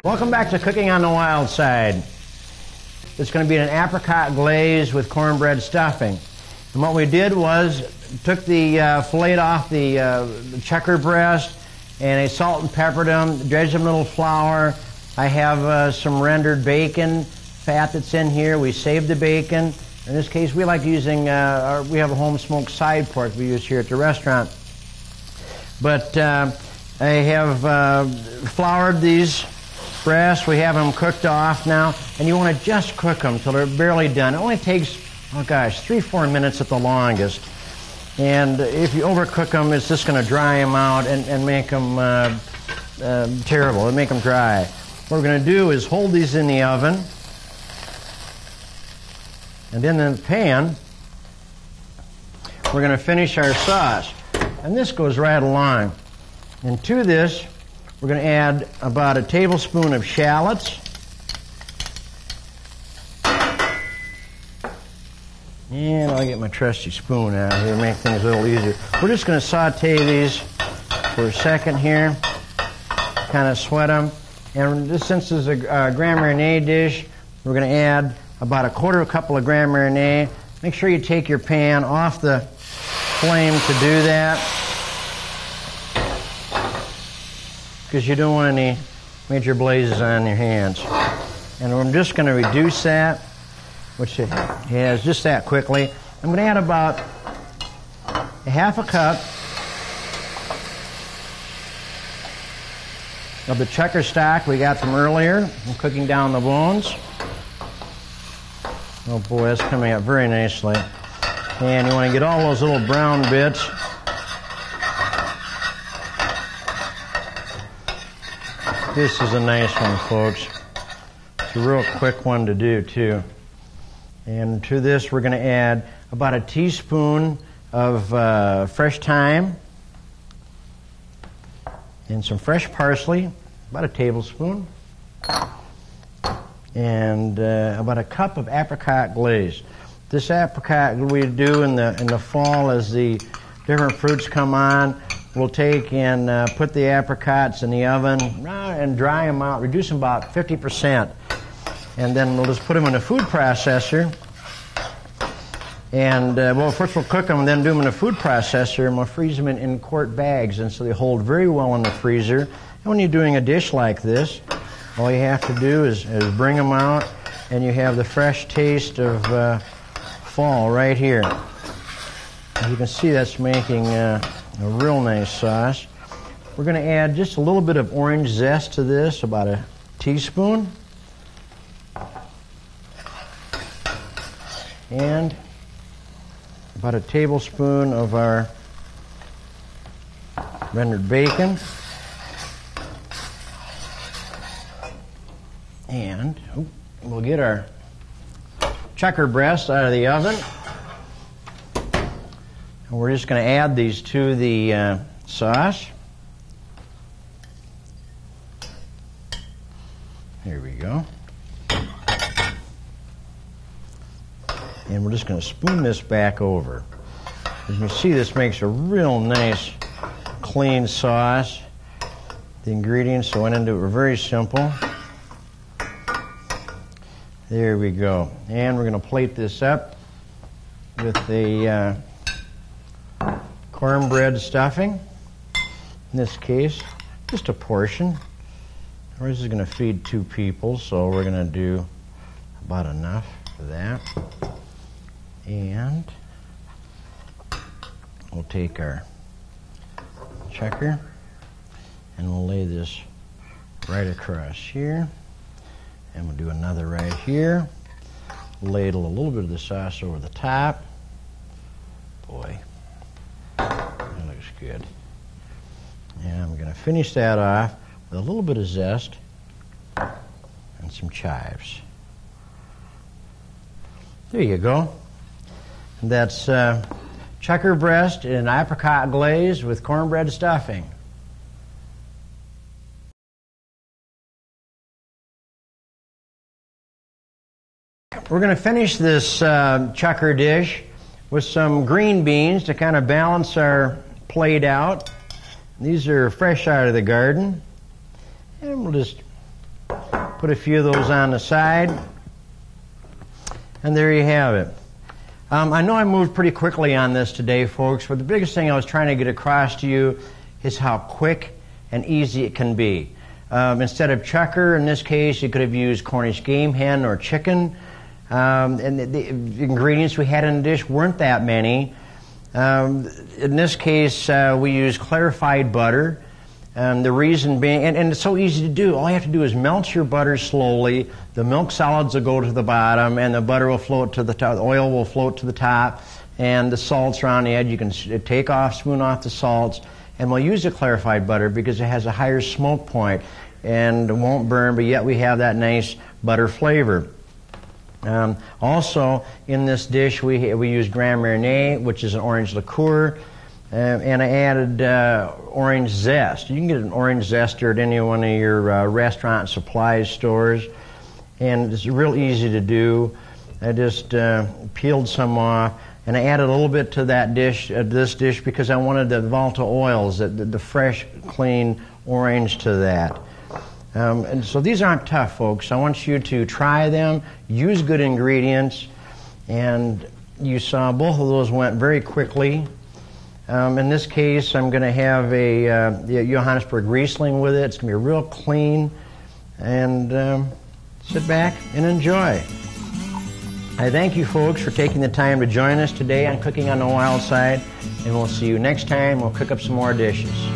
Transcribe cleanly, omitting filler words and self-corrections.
Welcome back to Cooking on the Wild Side. It's going to be an apricot glaze with cornbread stuffing. And what we did was took the fillet off the chukar breast, and I salt and peppered them, dredged them in a little flour. I have some rendered bacon fat that's in here. We saved the bacon. In this case, we like using, we have a home smoked side pork we use here at the restaurant. But I have floured these breasts. We have them cooked off now, and you want to just cook them till they're barely done. It only takes, oh gosh, 3-4 minutes at the longest. And if you overcook them, it's just going to dry them out and make them terrible. It'll make them dry. What we're going to do is hold these in the oven, and then in the pan, we're going to finish our sauce. And this goes right along. And to this, we're going to add about a tablespoon of shallots. And I'll get my trusty spoon out here to make things a little easier. We're just going to saute these for a second here, kind of sweat them. And this, since this is a Grand Marnier dish, we're going to add about a quarter cup of Grand Marnier. Make sure you take your pan off the flame to do that, because you don't want any major blazes on your hands. And I'm just going to reduce that, which it has just that quickly. I'm going to add about a half a cup of the chukar stock we got from earlier. I'm cooking down the bones. Oh boy, that's coming up very nicely. And you want to get all those little brown bits. This is a nice one, folks. It's a real quick one to do, too. And to this, we're going to add about a teaspoon of fresh thyme and some fresh parsley, about a tablespoon, and about a cup of apricot glaze. This apricot we do in the fall as the different fruits come on. We'll take and put the apricots in the oven and dry them out, reduce them about 50%. And then we'll just put them in a food processor. And, well, first we'll cook them and then do them in a food processor, and we'll freeze them in quart bags. And so they hold very well in the freezer. And when you're doing a dish like this, all you have to do is bring them out, and you have the fresh taste of fall right here. As you can see, that's making a real nice sauce. We're going to add just a little bit of orange zest to this, about a teaspoon. And about a tablespoon of our rendered bacon. And we'll get our chukar breast out of the oven. And we're just going to add these to the sauce. Here we go. And we're just going to spoon this back over. As you can see, this makes a real nice, clean sauce. The ingredients that went into it were very simple. There we go. And we're going to plate this up with the cornbread stuffing. In this case, just a portion. This is going to feed 2 people, so we're going to do about enough for that. And we'll take our chukar and we'll lay this right across here. And we'll do another right here. Ladle a little bit of the sauce over the top. Boy, that looks good. And I'm going to finish that off with a little bit of zest and some chives. There you go. And that's chukar breast in apricot glaze with cornbread stuffing. We're going to finish this chukar dish with some green beans to kind of balance our plate out. These are fresh out of the garden. And we'll just Put a few of those on the side. And there you have it. I know I moved pretty quickly on this today, folks, but the biggest thing I was trying to get across to you is how quick and easy it can be. Instead of Chukar, in this case, you could have used Cornish game hen or chicken. And the ingredients we had in the dish weren't that many. In this case, we used clarified butter. The reason being, and it's so easy to do, all you have to do is melt your butter slowly, the milk solids will go to the bottom, and the butter will float to the top, the oil will float to the top, and the salts are on the edge. You can take off, spoon off the salts, and we'll use the clarified butter because it has a higher smoke point and it won't burn, but yet we have that nice butter flavor. Also, in this dish, we use Grand Marnier, which is an orange liqueur, and I added orange zest. You can get an orange zester at any one of your restaurant supplies stores, and it's real easy to do. I just peeled some off, and I added a little bit to that dish, this dish, because I wanted the volatile oils, the fresh, clean orange to that. And so these aren't tough, folks. I want you to try them, use good ingredients, and you saw both of those went very quickly. In this case, I'm going to have a Johannesburg Riesling with it. It's going to be real clean, and sit back and enjoy. I thank you, folks, for taking the time to join us today on Cooking on the Wild Side, and we'll see you next time. We'll cook up some more dishes.